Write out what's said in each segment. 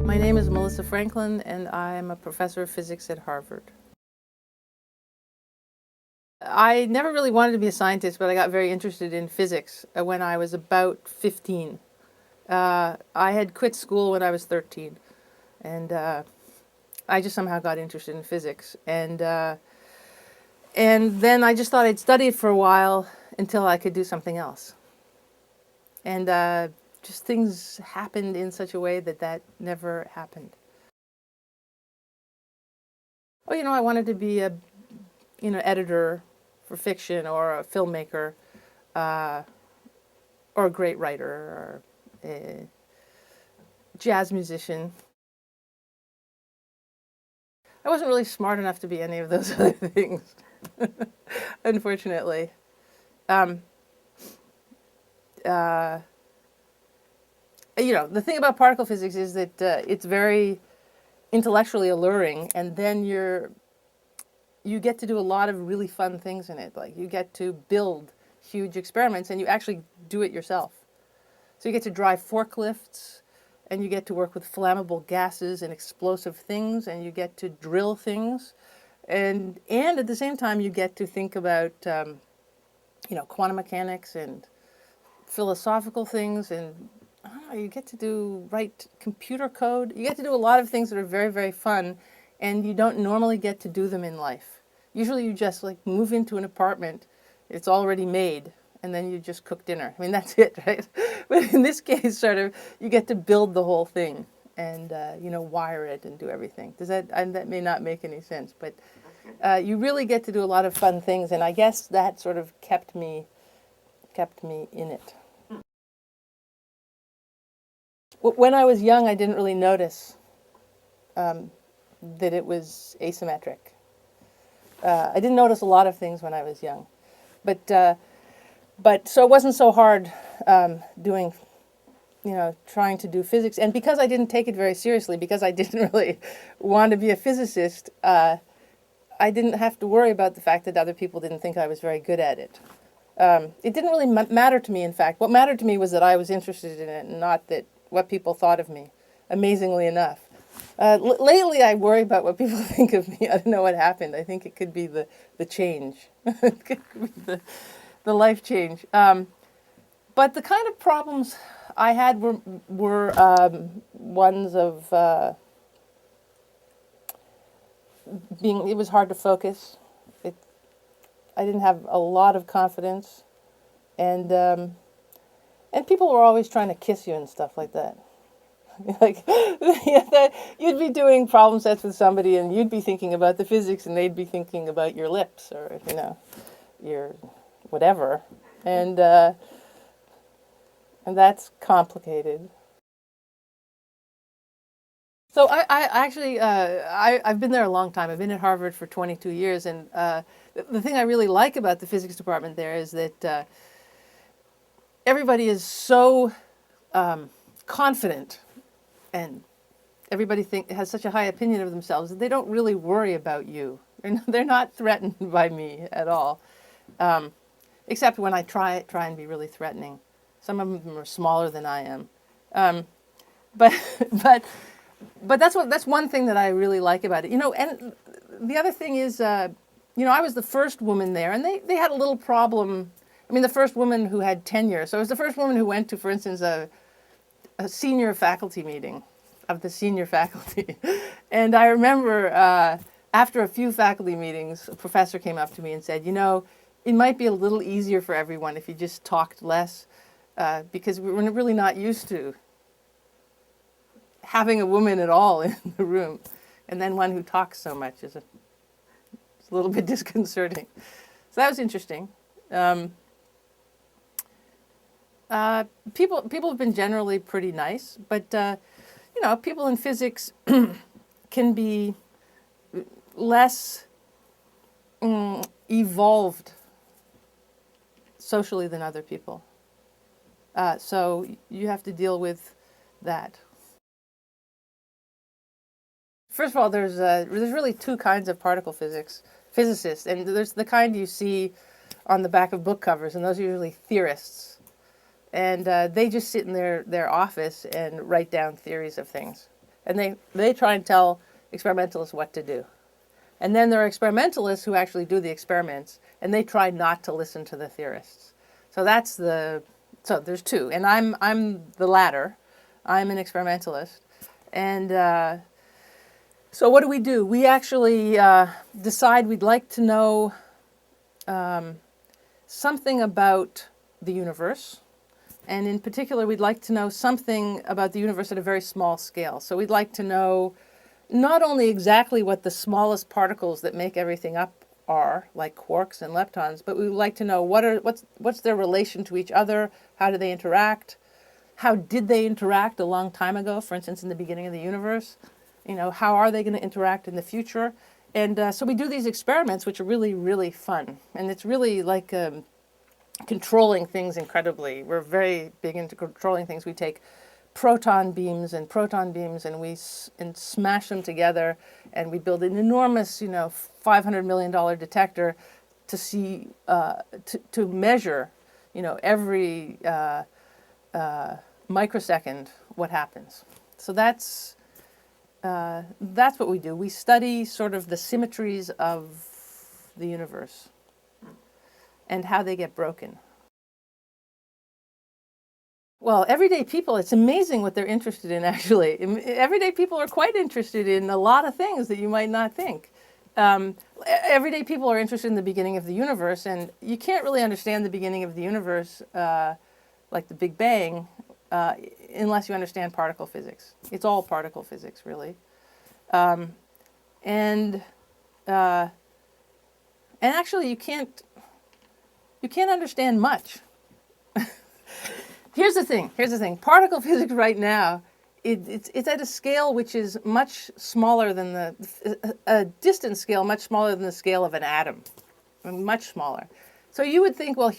My name is Melissa Franklin, and I'm a professor of physics at Harvard. I never really wanted to be a scientist, but I got very interested in physics when I was about 15. I had quit school when I was 13, and I just somehow got interested in physics. And then I just thought I'd study it for a while until I could do something else. And just things happened in such a way that that never happened. Oh, I wanted to be a, editor for fiction, or a filmmaker, or a great writer, or a jazz musician. I wasn't really smart enough to be any of those other things, unfortunately. The thing about particle physics is that it's very intellectually alluring, and then you get to do a lot of really fun things in it. Like, you get to build huge experiments, and you actually do it yourself. So you get to drive forklifts, and you get to work with flammable gases and explosive things, and you get to drill things, and at the same time you get to think about quantum mechanics and philosophical things, and I don't know, you get to write computer code. You get to do a lot of things that are very, very fun, and you don't normally get to do them in life. Usually you just move into an apartment, it's already made, and then you just cook dinner. I mean, that's it, right? But in this case, you get to build the whole thing and, wire it and do everything. That may not make any sense, but you really get to do a lot of fun things, and I guess that sort of kept me in it. When I was young, I didn't really notice that it was asymmetric. I didn't notice a lot of things when I was young, but so it wasn't so hard trying to do physics. And because I didn't take it very seriously, because I didn't really want to be a physicist, I didn't have to worry about the fact that other people didn't think I was very good at it. It didn't really matter to me, in fact. What mattered to me was that I was interested in it, and not that what people thought of me, amazingly enough. Lately, I worry about what people think of me. I don't know what happened. I think it could be the change. It could be the life change. But the kind of problems I had were ones of it was hard to focus. I didn't have a lot of confidence, and people were always trying to kiss you and stuff like that. You'd be doing problem sets with somebody, and you'd be thinking about the physics, and they'd be thinking about your lips, or your whatever, and that's complicated. So I actually I've been there a long time. I've been at Harvard for 22 years, and the thing I really like about the physics department there is that everybody is so confident, and everybody has such a high opinion of themselves that they don't really worry about you. They're not threatened by me at all, except when I try and be really threatening. Some of them are smaller than I am, but that's one thing that I really like about it. And the other thing is, I was the first woman there, and they had a little problem. I mean, the first woman who had tenure. So I was the first woman who went to, for instance, a senior faculty meeting of the senior faculty. And I remember after a few faculty meetings, a professor came up to me and said, it might be a little easier for everyone if you just talked less, because we're really not used to having a woman at all in the room. And then one who talks so much is a little bit disconcerting. So that was interesting. People have been generally pretty nice, but people in physics can be less evolved socially than other people. So you have to deal with that. First of all, there's really two kinds of particle physicists, and there's the kind you see on the back of book covers, and those are usually theorists. And they just sit in their office and write down theories of things. And they try and tell experimentalists what to do. And then there are experimentalists who actually do the experiments, and they try not to listen to the theorists. So so there's two, and I'm the latter. I'm an experimentalist, and so what do? We actually decide we'd like to know something about the universe, and in particular, we'd like to know something about the universe at a very small scale. So we'd like to know not only exactly what the smallest particles that make everything up are, like quarks and leptons, but we would like to know what's their relation to each other, how do they interact, how did they interact a long time ago, for instance, in the beginning of the universe, how are they going to interact in the future? And so we do these experiments, which are really, really fun. And it's really like controlling things incredibly. We're very big into controlling things. We take proton beams and we smash them together, and we build an enormous, $500 million detector to see, to measure, every microsecond what happens. So that's what we do. We study sort of the symmetries of the universe and how they get broken. Well, everyday people, it's amazing what they're interested in, actually. Everyday people are quite interested in a lot of things that you might not think. Everyday people are interested in the beginning of the universe, and you can't really understand the beginning of the universe, like the Big Bang, unless you understand particle physics. It's all particle physics, really. And actually, you can't understand much. Here's the thing. Particle physics right now, it's at a scale which is much smaller than a distance scale, much smaller than the scale of an atom, much smaller. So you would think, well,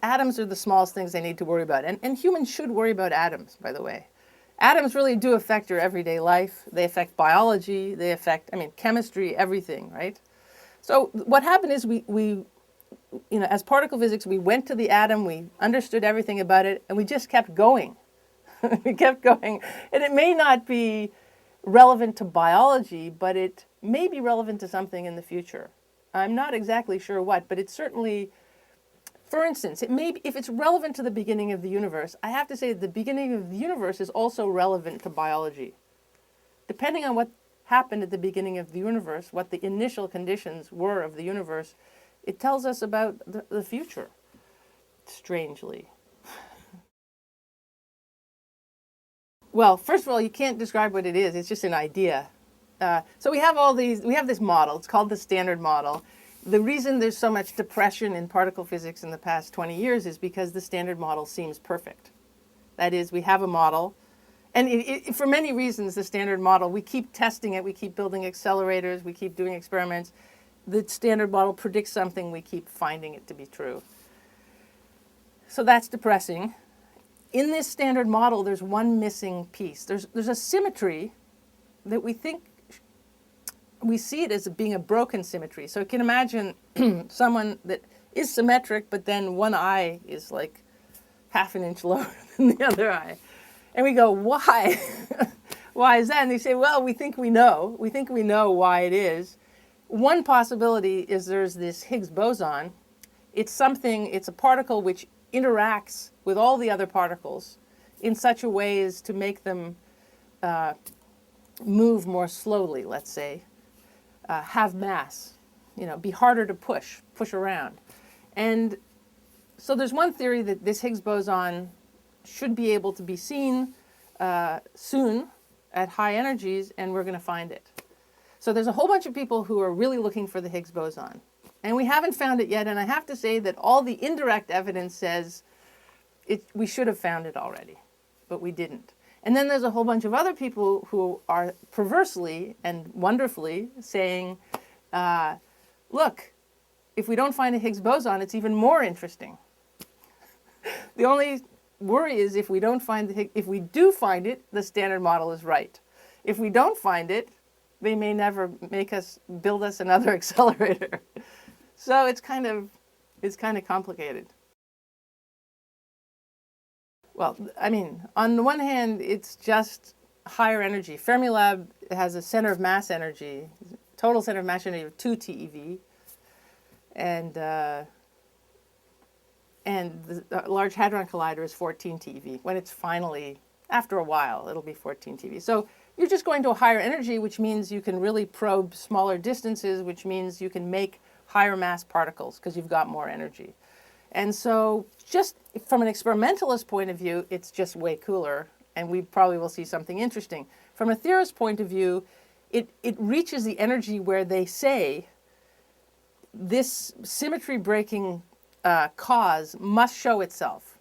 atoms are the smallest things they need to worry about. And humans should worry about atoms, by the way. Atoms really do affect your everyday life. They affect biology. They affect, chemistry, everything, right? So what happened is we as particle physics, we went to the atom, we understood everything about it, and we just kept going. We kept going. And it may not be relevant to biology, but it may be relevant to something in the future. I'm not exactly sure what, but it's certainly, for instance, if it's relevant to the beginning of the universe, I have to say that the beginning of the universe is also relevant to biology. Depending on what happened at the beginning of the universe, what the initial conditions were of the universe, it tells us about the future, strangely. Well, first of all, you can't describe what it is. It's just an idea. So we have this model. It's called the Standard Model. The reason there's so much depression in particle physics in the past 20 years is because the Standard Model seems perfect. That is, we have a model. And for many reasons, the Standard Model, we keep testing it. We keep building accelerators. We keep doing experiments. The Standard Model predicts something, we keep finding it to be true. So that's depressing. In this Standard Model, there's one missing piece. There's a symmetry that we see it as being a broken symmetry. So you can imagine someone that is symmetric, but then one eye is like half an inch lower than the other eye. And we go, why? Why is that? And they say, well, we think we know. We think we know why it is. One possibility is there's this Higgs boson. It's a particle which interacts with all the other particles in such a way as to make them move more slowly, let's say, have mass, be harder to push around. And so there's one theory that this Higgs boson should be able to be seen soon at high energies, and we're going to find it. So there's a whole bunch of people who are really looking for the Higgs boson. And we haven't found it yet, and I have to say that all the indirect evidence says we should have found it already, but we didn't. And then there's a whole bunch of other people who are perversely and wonderfully saying, look, if we don't find a Higgs boson, it's even more interesting. The only worry is if we do find it, the Standard Model is right. If we don't find it, they may never build us another accelerator. So it's kind of complicated. Well, on the one hand, it's just higher energy. Fermilab has a center of mass energy, total center of mass energy of 2 TeV, and the Large Hadron Collider is 14 TeV. When it's finally, after a while, it'll be 14 TeV. So you're just going to a higher energy, which means you can really probe smaller distances, which means you can make higher mass particles because you've got more energy. And so just from an experimentalist point of view, it's just way cooler, and we probably will see something interesting. From a theorist point of view, it reaches the energy where they say this symmetry breaking cause must show itself.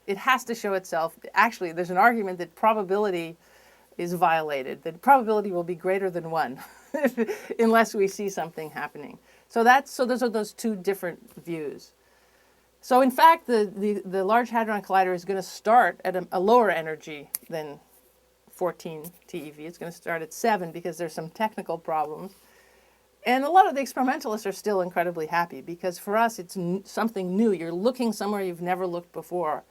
It has to show itself. Actually, there's an argument that probability is violated, that probability will be greater than 1 unless we see something happening. So those are those two different views. So in fact, the Large Hadron Collider is going to start at a lower energy than 14 TeV. It's going to start at 7 because there's some technical problems. And a lot of the experimentalists are still incredibly happy because for us it's something new. You're looking somewhere you've never looked before,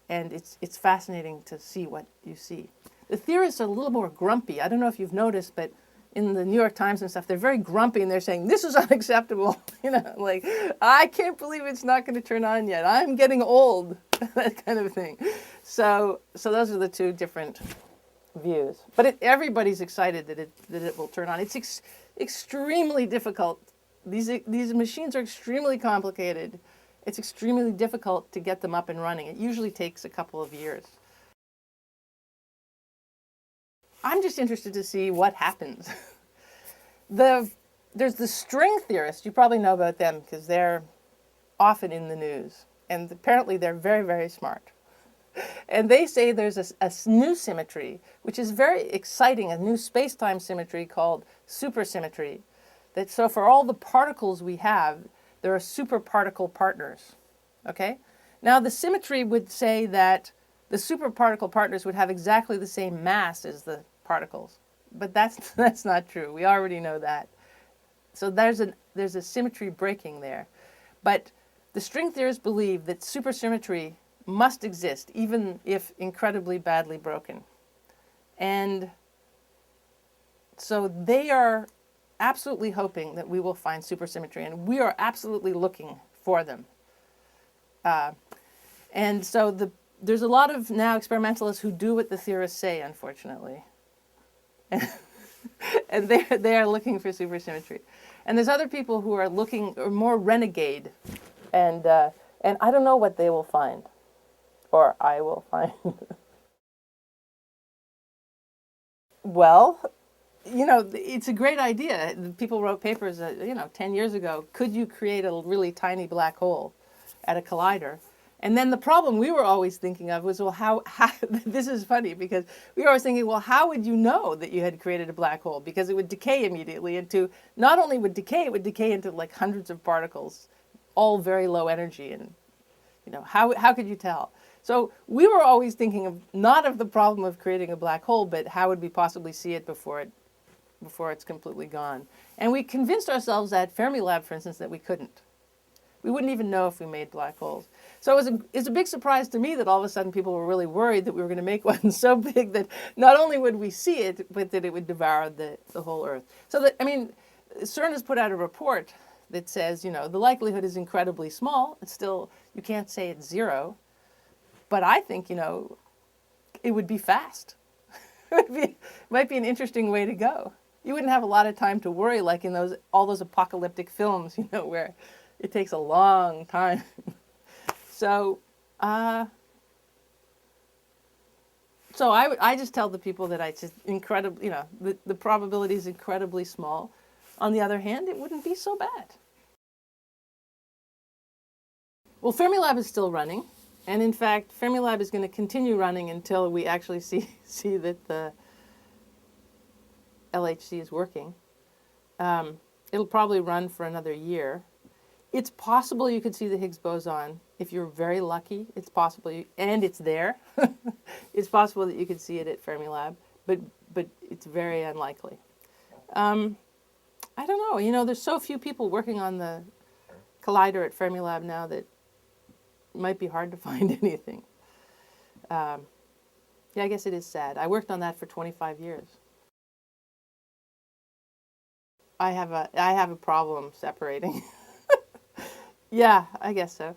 and it's fascinating to see what you see. The theorists are a little more grumpy. I don't know if you've noticed, but in the New York Times and stuff, they're very grumpy and they're saying, this is unacceptable. You know, like, I can't believe it's not going to turn on yet. I'm getting old, that kind of thing. So those are the two different views. But everybody's excited that it will turn on. It's extremely difficult. These machines are extremely complicated. It's extremely difficult to get them up and running. It usually takes a couple of years. I'm just interested to see what happens. There's the string theorists. You probably know about them because they're often in the news. And apparently they're very, very smart. And they say there's a new symmetry, which is very exciting, a new space-time symmetry called supersymmetry. So for all the particles we have, there are superparticle partners. Okay? Now the symmetry would say that the superparticle partners would have exactly the same mass as the particles. But that's not true. We already know that. So there's a symmetry breaking there. But the string theorists believe that supersymmetry must exist, even if incredibly badly broken. And so they are absolutely hoping that we will find supersymmetry, and we are absolutely looking for them. And so there's a lot of now experimentalists who do what the theorists say, unfortunately. And they are looking for supersymmetry. And there's other people who are looking, or more renegade, and I don't know what they will find, or I will find. Well, you know, it's a great idea. People wrote papers, 10 years ago. Could you create a really tiny black hole at a collider? And then the problem we were always thinking of was, well, how this is funny because we were always thinking, well, how would you know that you had created a black hole? Because it would decay immediately into, not only would decay, it would decay into like hundreds of particles, all very low energy. And, how could you tell? So we were always thinking of, not of the problem of creating a black hole, but how would we possibly see it before it's completely gone? And we convinced ourselves at Fermilab, for instance, that we couldn't. We wouldn't even know if we made black holes. So it's a big surprise to me that all of a sudden people were really worried that we were going to make one so big that not only would we see it, but that it would devour the whole Earth. So CERN has put out a report that says, the likelihood is incredibly small. It's still, you can't say it's zero. But I think, it would be fast. It might be an interesting way to go. You wouldn't have a lot of time to worry like in all those apocalyptic films, where it takes a long time. So I just tell the people that it's just incredibly, the probability is incredibly small. On the other hand, it wouldn't be so bad. Well, Fermilab is still running. And in fact, Fermilab is going to continue running until we actually see that the LHC is working. It'll probably run for another year. It's possible you could see the Higgs boson if you're very lucky. It's possible, and it's there. It's possible that you could see it at Fermilab, but it's very unlikely. I don't know. There's so few people working on the collider at Fermilab now that it might be hard to find anything. Yeah, I guess it is sad. I worked on that for 25 years. I have a problem separating. Yeah, I guess so.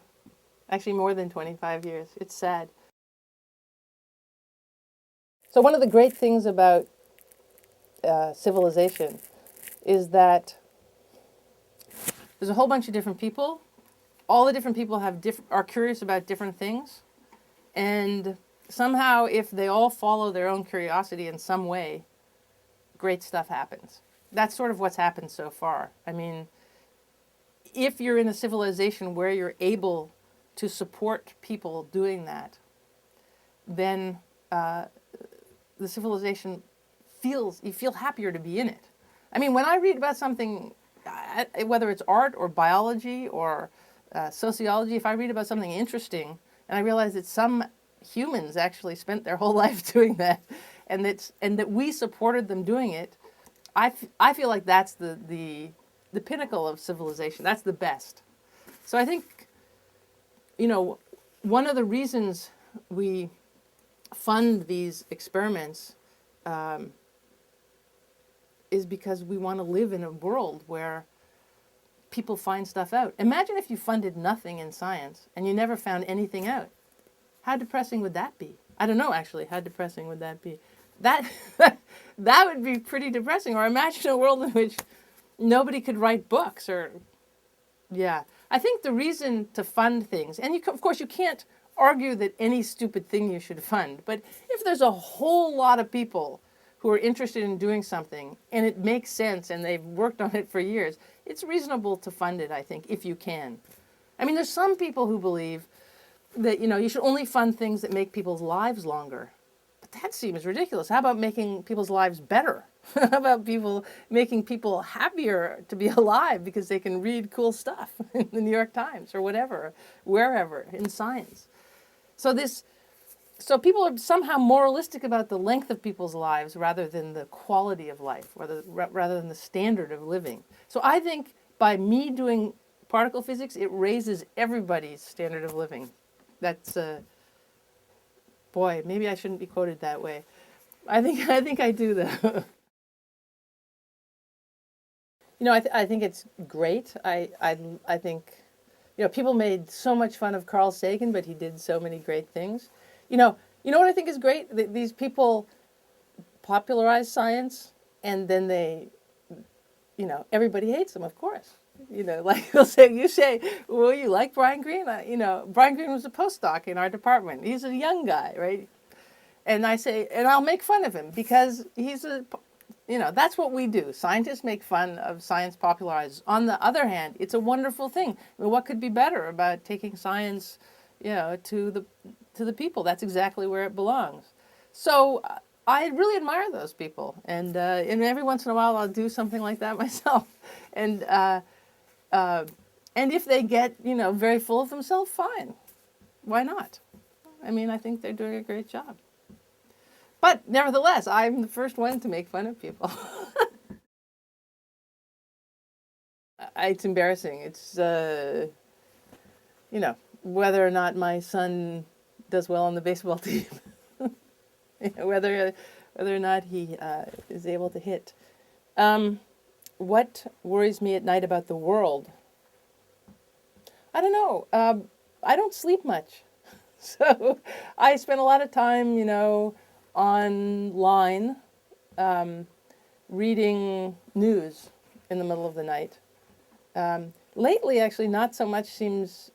Actually, more than 25 years. It's sad. So one of the great things about civilization is that there's a whole bunch of different people. All the different people are curious about different things, and somehow, if they all follow their own curiosity in some way, great stuff happens. That's sort of what's happened so far. I mean, if you're in a civilization where you're able to support people doing that, then the civilization you feel happier to be in it. I mean, when I read about something, whether it's art or biology or sociology, if I read about something interesting and I realize that some humans actually spent their whole life doing that, and that we supported them doing it, I feel like that's the pinnacle of civilization. That's the best. So I think, one of the reasons we fund these experiments is because we want to live in a world where people find stuff out. Imagine if you funded nothing in science and you never found anything out. How depressing would that be? I don't know, actually. How depressing would that be? That that would be pretty depressing. Or imagine a world in which nobody could write books. Or, yeah. I think the reason to fund things, and of course you can't argue that any stupid thing you should fund, but if there's a whole lot of people who are interested in doing something and it makes sense and they've worked on it for years, it's reasonable to fund it, I think, if you can. I mean, there's some people who believe that, you should only fund things that make people's lives longer. But that seems ridiculous. How about making people's lives better? How about making people happier to be alive because they can read cool stuff in the New York Times or whatever, wherever, in science? So people are somehow moralistic about the length of people's lives rather than the quality of life, or rather than the standard of living. So I think by me doing particle physics, it raises everybody's standard of living. That's boy, maybe I shouldn't be quoted that way. I think I do though. I think it's great. I think, people made so much fun of Carl Sagan, but he did so many great things. You know what I think is great? These people popularize science, and then everybody hates them, of course. Like you say, well, you like Brian Greene? Brian Greene was a postdoc in our department. He's a young guy, right? And I say, and I'll make fun of him because that's what we do. Scientists make fun of science popularizers. On the other hand, it's a wonderful thing. I mean, what could be better about taking science, to the people? That's exactly where it belongs. So I really admire those people, and every once in a while I'll do something like that myself. And if they get very full of themselves, fine. Why not? I mean, I think they're doing a great job. But nevertheless, I'm the first one to make fun of people. It's embarrassing. It's whether or not my son does well on the baseball team, whether or not he is able to hit. What worries me at night about the world? I don't know. I don't sleep much, so I spend a lot of time, online, reading news in the middle of the night. Lately, actually, not so much seems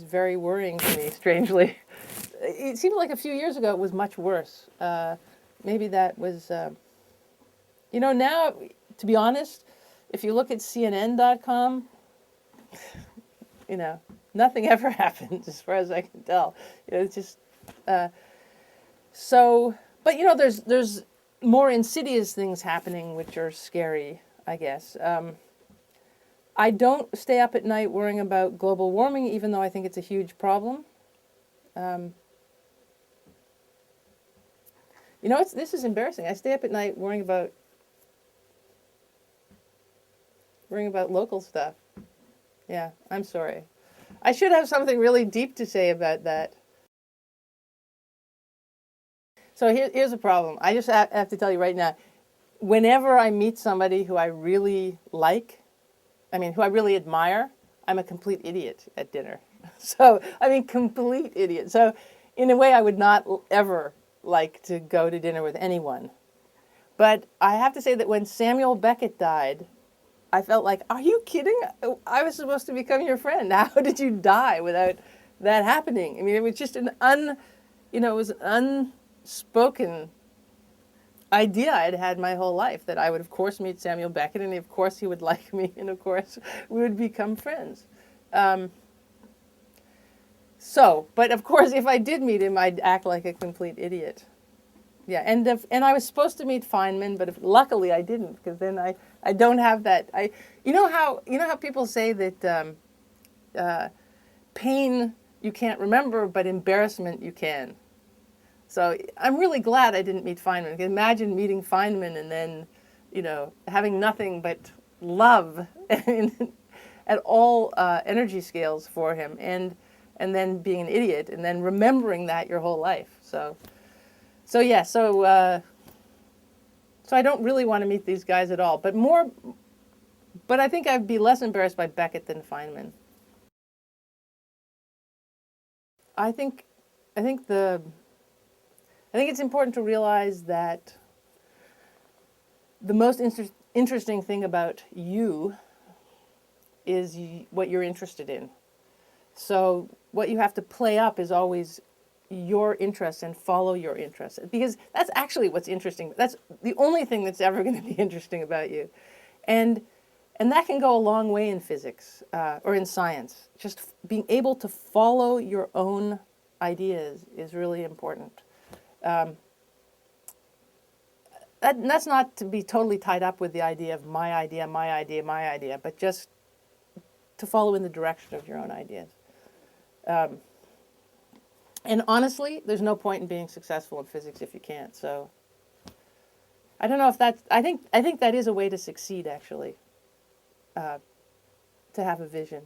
very worrying to me, strangely. It seemed like a few years ago it was much worse. Maybe that was, now, to be honest, if you look at CNN.com, nothing ever happens as far as I can tell. It's just, so, but there's more insidious things happening which are scary, I guess. I don't stay up at night worrying about global warming, even though I think it's a huge problem. This is embarrassing. I stay up at night worrying about local stuff. Yeah, I'm sorry. I should have something really deep to say about that. So here's the problem. I just have to tell you right now, whenever I meet somebody who I really like, who I really admire, I'm a complete idiot at dinner. So, complete idiot. So, in a way, I would not ever like to go to dinner with anyone. But I have to say that when Samuel Beckett died, I felt like, are you kidding? I was supposed to become your friend. How did you die without that happening? It was just it was an unspoken idea I'd had my whole life, that I would, of course, meet Samuel Beckett, and of course he would like me, and of course we would become friends. But of course, if I did meet him, I'd act like a complete idiot. Yeah, and I was supposed to meet Feynman, but luckily I didn't, because then I don't have that. You know how people say that pain you can't remember, but embarrassment you can. So I'm really glad I didn't meet Feynman. Imagine meeting Feynman and then, having nothing but love at all energy scales for him, and then being an idiot, and then remembering that your whole life. So I don't really want to meet these guys at all. But I think I'd be less embarrassed by Beckett than Feynman. I think it's important to realize that the most interesting thing about you is what you're interested in. So what you have to play up is always your interests and follow your interests, because that's actually what's interesting. That's the only thing that's ever going to be interesting about you, and that can go a long way in physics or in science. Just being able to follow your own ideas is really important. That's not to be totally tied up with the idea of my idea, but just to follow in the direction of your own ideas. And honestly, there's no point in being successful in physics if you can't. So I don't know if that's, I think that is a way to succeed, actually, to have a vision.